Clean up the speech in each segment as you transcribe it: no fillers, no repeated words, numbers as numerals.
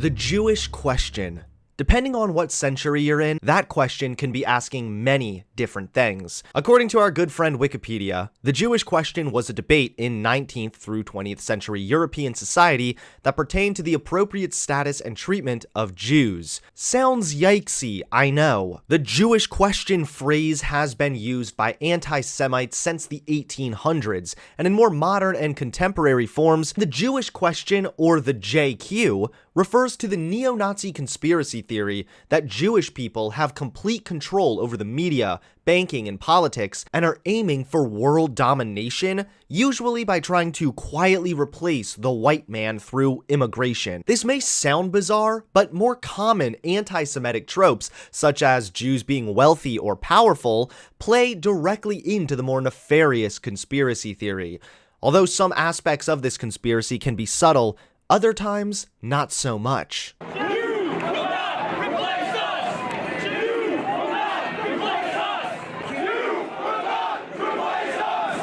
The Jewish question. Depending on what century you're in, that question can be asking many different things. According to our good friend Wikipedia, the Jewish question was a debate in 19th through 20th century European society that pertained to the appropriate status and treatment of Jews. Sounds yikesy, I know. The Jewish question phrase has been used by anti-Semites since the 1800s, and in more modern and contemporary forms, the Jewish question, or the JQ, refers to the neo-Nazi conspiracy theory that Jewish people have complete control over the media, banking, and politics, and are aiming for world domination, usually by trying to quietly replace the white man through immigration. This may sound bizarre, but more common anti-Semitic tropes, such as Jews being wealthy or powerful, play directly into the more nefarious conspiracy theory. Although some aspects of this conspiracy can be subtle, other times, not so much.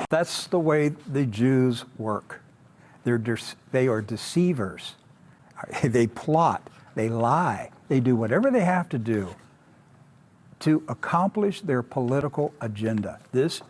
That's the way the Jews work. They are deceivers. They plot, they lie, they do whatever they have to do to accomplish their political agenda. This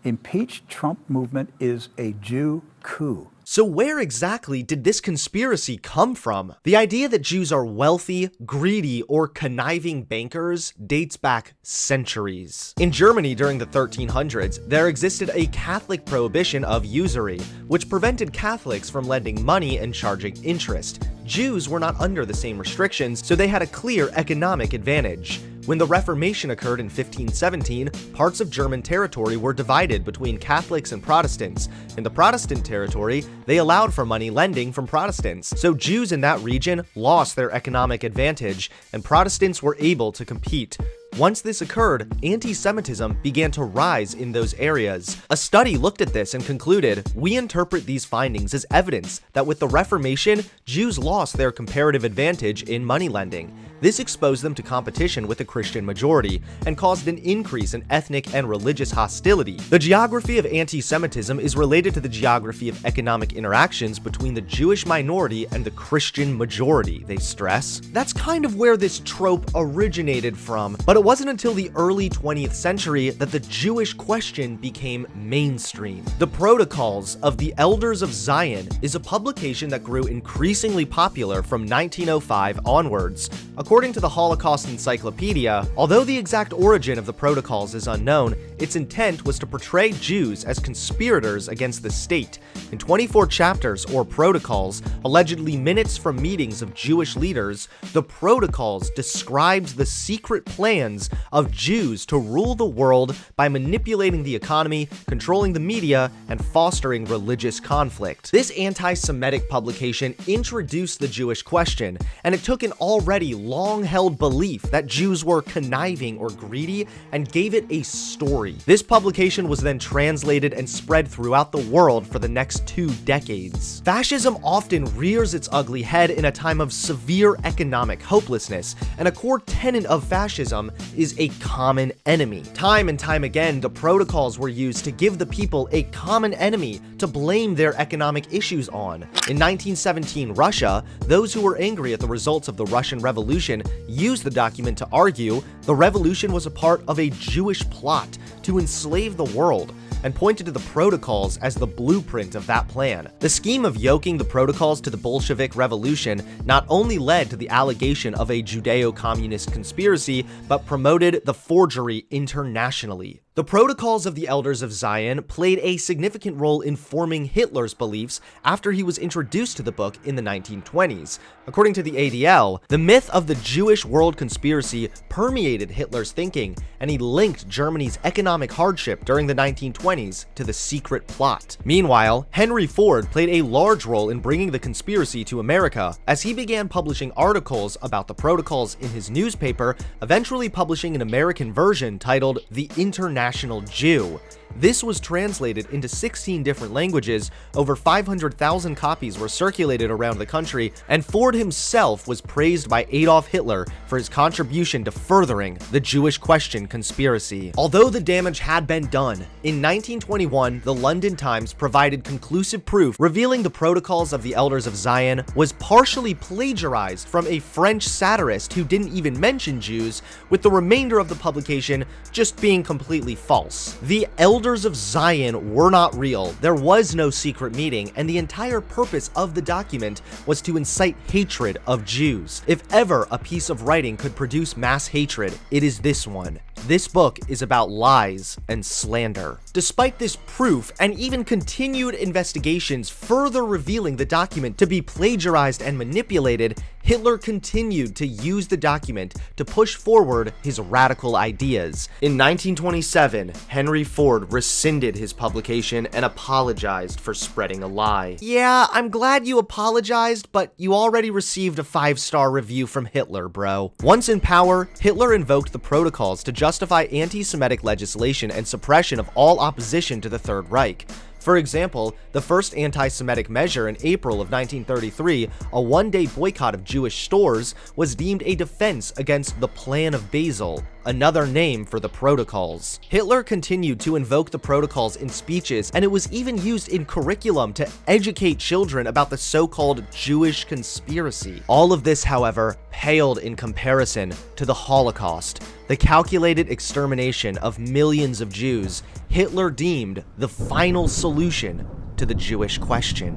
impeach Trump movement is a Jew coup. So where exactly did this conspiracy come from? The idea that Jews are wealthy, greedy, or conniving bankers dates back centuries. In Germany during the 1300s, there existed a Catholic prohibition of usury, which prevented Catholics from lending money and charging interest. Jews were not under the same restrictions, so they had a clear economic advantage. When the Reformation occurred in 1517, parts of German territory were divided between Catholics and Protestants. In the Protestant territory, they allowed for money lending from Protestants, so Jews in that region lost their economic advantage, and Protestants were able to compete. Once this occurred, anti-Semitism began to rise in those areas. A study looked at this and concluded, we interpret these findings as evidence that with the Reformation, Jews lost their comparative advantage in money lending. This exposed them to competition with the Christian majority and caused an increase in ethnic and religious hostility. The geography of anti-Semitism is related to the geography of economic interactions between the Jewish minority and the Christian majority, they stress. That's kind of where this trope originated from, but it wasn't until the early 20th century that the Jewish question became mainstream. The Protocols of the Elders of Zion is a publication that grew increasingly popular from 1905 onwards. According to the Holocaust Encyclopedia, although the exact origin of the Protocols is unknown, its intent was to portray Jews as conspirators against the state. In 24 chapters, or protocols, allegedly minutes from meetings of Jewish leaders, the Protocols described the secret plans of Jews to rule the world by manipulating the economy, controlling the media, and fostering religious conflict. This anti-Semitic publication introduced the Jewish question, and it took an already long-held belief that Jews were conniving or greedy and gave it a story. This publication was then translated and spread throughout the world for the next 2 decades. Fascism often rears its ugly head in a time of severe economic hopelessness, and a core tenet of fascism is a common enemy. Time and time again, the protocols were used to give the people a common enemy to blame their economic issues on. In 1917 Russia, those who were angry at the results of the Russian Revolution used the document to argue the revolution was a part of a Jewish plot to enslave the world, and pointed to the Protocols as the blueprint of that plan. The scheme of yoking the Protocols to the Bolshevik Revolution not only led to the allegation of a Judeo-communist conspiracy, but promoted the forgery internationally. The Protocols of the Elders of Zion played a significant role in forming Hitler's beliefs after he was introduced to the book in the 1920s. According to the ADL, the myth of the Jewish world conspiracy permeated Hitler's thinking, and he linked Germany's economic hardship during the 1920s to the secret plot. Meanwhile, Henry Ford played a large role in bringing the conspiracy to America, as he began publishing articles about the Protocols in his newspaper, eventually publishing an American version titled The International national Jew. This was translated into 16 different languages, over 500,000 copies were circulated around the country, and Ford himself was praised by Adolf Hitler for his contribution to furthering the Jewish question conspiracy. Although the damage had been done, in 1921, the London Times provided conclusive proof revealing the Protocols of the Elders of Zion was partially plagiarized from a French satirist who didn't even mention Jews, with the remainder of the publication just being completely false. The Elders of Zion were not real, there was no secret meeting, and the entire purpose of the document was to incite hatred of Jews. If ever a piece of writing could produce mass hatred, it is this one. This book is about lies and slander. Despite this proof and even continued investigations further revealing the document to be plagiarized and manipulated, Hitler continued to use the document to push forward his radical ideas. In 1927, Henry Ford rescinded his publication and apologized for spreading a lie. Yeah, I'm glad you apologized, but you already received a 5-star review from Hitler, bro. Once in power, Hitler invoked the Protocols to justify anti-Semitic legislation and suppression of all opposition to the Third Reich. For example, the first anti-Semitic measure in April of 1933, a one-day boycott of Jewish stores, was deemed a defense against the Plan of Basel, another name for the Protocols. Hitler continued to invoke the Protocols in speeches, and it was even used in curriculum to educate children about the so-called Jewish conspiracy. All of this, however, paled in comparison to the Holocaust, the calculated extermination of millions of Jews Hitler deemed the final solution to the Jewish question.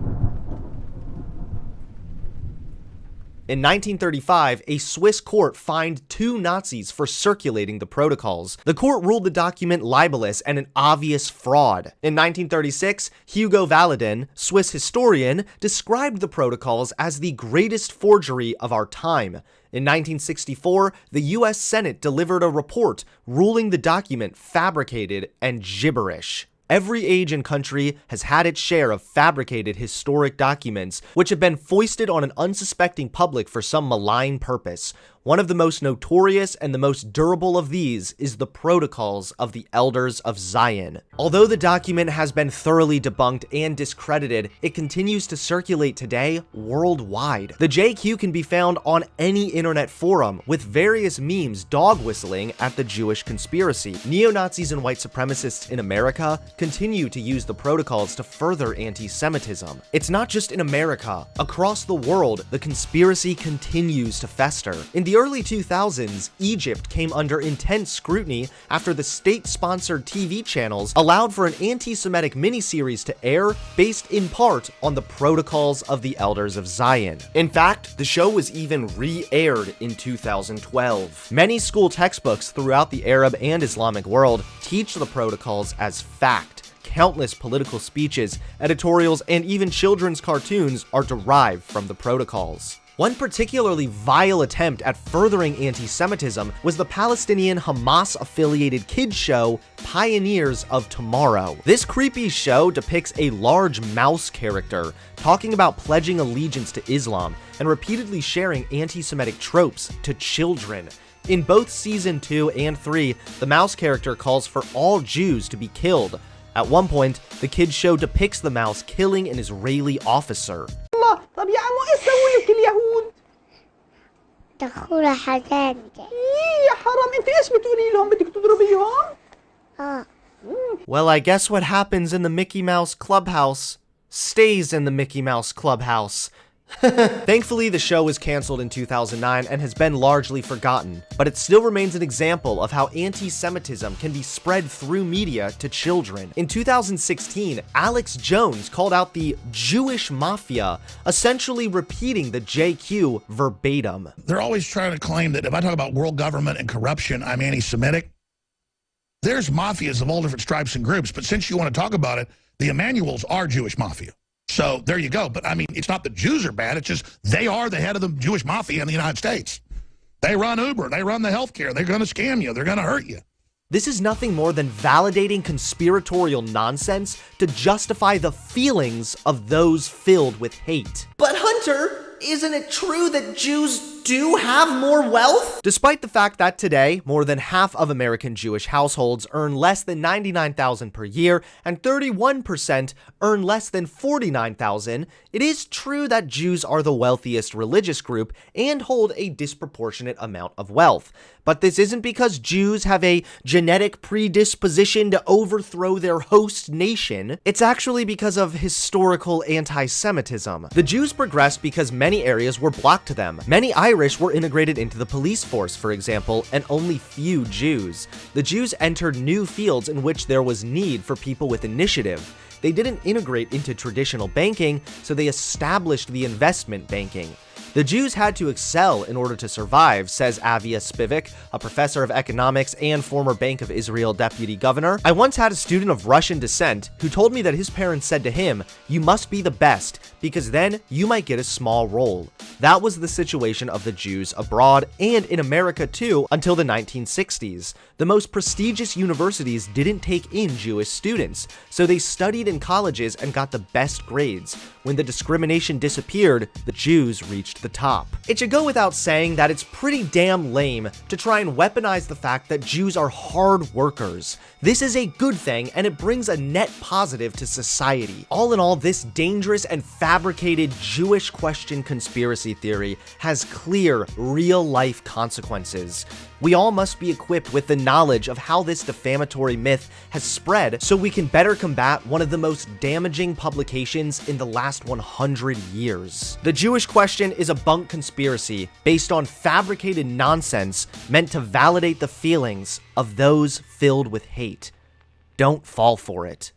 In 1935, a Swiss court fined 2 Nazis for circulating the Protocols. The court ruled the document libelous and an obvious fraud. In 1936, Hugo Valadin, Swiss historian, described the Protocols as the greatest forgery of our time. In 1964, the US Senate delivered a report ruling the document fabricated and gibberish. Every age and country has had its share of fabricated historic documents, which have been foisted on an unsuspecting public for some malign purpose. One of the most notorious and the most durable of these is the Protocols of the Elders of Zion. Although the document has been thoroughly debunked and discredited, it continues to circulate today worldwide. The JQ can be found on any internet forum, with various memes dog whistling at the Jewish conspiracy. Neo-Nazis and white supremacists in America continue to use the Protocols to further anti-Semitism. It's not just in America. Across the world, the conspiracy continues to fester. In the early 2000s, Egypt came under intense scrutiny after the state-sponsored TV channels allowed for an anti-Semitic miniseries to air based in part on the Protocols of the Elders of Zion. In fact, the show was even re-aired in 2012. Many school textbooks throughout the Arab and Islamic world teach the Protocols as fact. Countless political speeches, editorials, and even children's cartoons are derived from the Protocols. One particularly vile attempt at furthering anti-Semitism was the Palestinian Hamas-affiliated kids show Pioneers of Tomorrow. This creepy show depicts a large mouse character talking about pledging allegiance to Islam and repeatedly sharing anti-Semitic tropes to children. In both Season 2 and 3, the mouse character calls for all Jews to be killed. At one point, the kids show depicts the mouse killing an Israeli officer. طب يا عمو ايش سووا لك اليهود؟ دخلوا حدانا. يا حرام انت ايش بتقولي لهم بدك تضربيهم؟ Well, I guess what happens in the Mickey Mouse Clubhouse stays in the Mickey Mouse Clubhouse. Thankfully, the show was canceled in 2009 and has been largely forgotten, but it still remains an example of how anti-Semitism can be spread through media to children. In 2016, Alex Jones called out the Jewish Mafia, essentially repeating the JQ verbatim. They're always trying to claim that if I talk about world government and corruption, I'm anti-Semitic. There's mafias of all different stripes and groups, but since you want to talk about it, the Emmanuels are Jewish mafia. So there you go. But I mean, it's not the Jews are bad. It's just they are the head of the Jewish mafia in the United States. They run Uber. They run the healthcare. They're going to scam you. They're going to hurt you. This is nothing more than validating conspiratorial nonsense to justify the feelings of those filled with hate. But Hunter, isn't it true that Jews do have more wealth? Despite the fact that today, more than half of American Jewish households earn less than $99,000 per year and 31% earn less than $49,000, it is true that Jews are the wealthiest religious group and hold a disproportionate amount of wealth. But this isn't because Jews have a genetic predisposition to overthrow their host nation. It's actually because of historical anti-Semitism. The Jews progressed because many areas were blocked to them. Many Irish were integrated into the police force, for example, and only few Jews. The Jews entered new fields in which there was need for people with initiative. They didn't integrate into traditional banking, so they established the investment banking. The Jews had to excel in order to survive, says Avia Spivak, a professor of economics and former Bank of Israel deputy governor. I once had a student of Russian descent who told me that his parents said to him, "You must be the best, because then you might get a small role." That was the situation of the Jews abroad and in America too until the 1960s. The most prestigious universities didn't take in Jewish students, so they studied in colleges and got the best grades. When the discrimination disappeared, the Jews reached the top. It should go without saying that it's pretty damn lame to try and weaponize the fact that Jews are hard workers. This is a good thing, and it brings a net positive to society. All in all, this dangerous and fabricated Jewish question conspiracy theory has clear, real-life consequences. We all must be equipped with the knowledge of how this defamatory myth has spread so we can better combat one of the most damaging publications in the last 100 years. The Jewish question is a bunk conspiracy based on fabricated nonsense meant to validate the feelings of those filled with hate. Don't fall for it.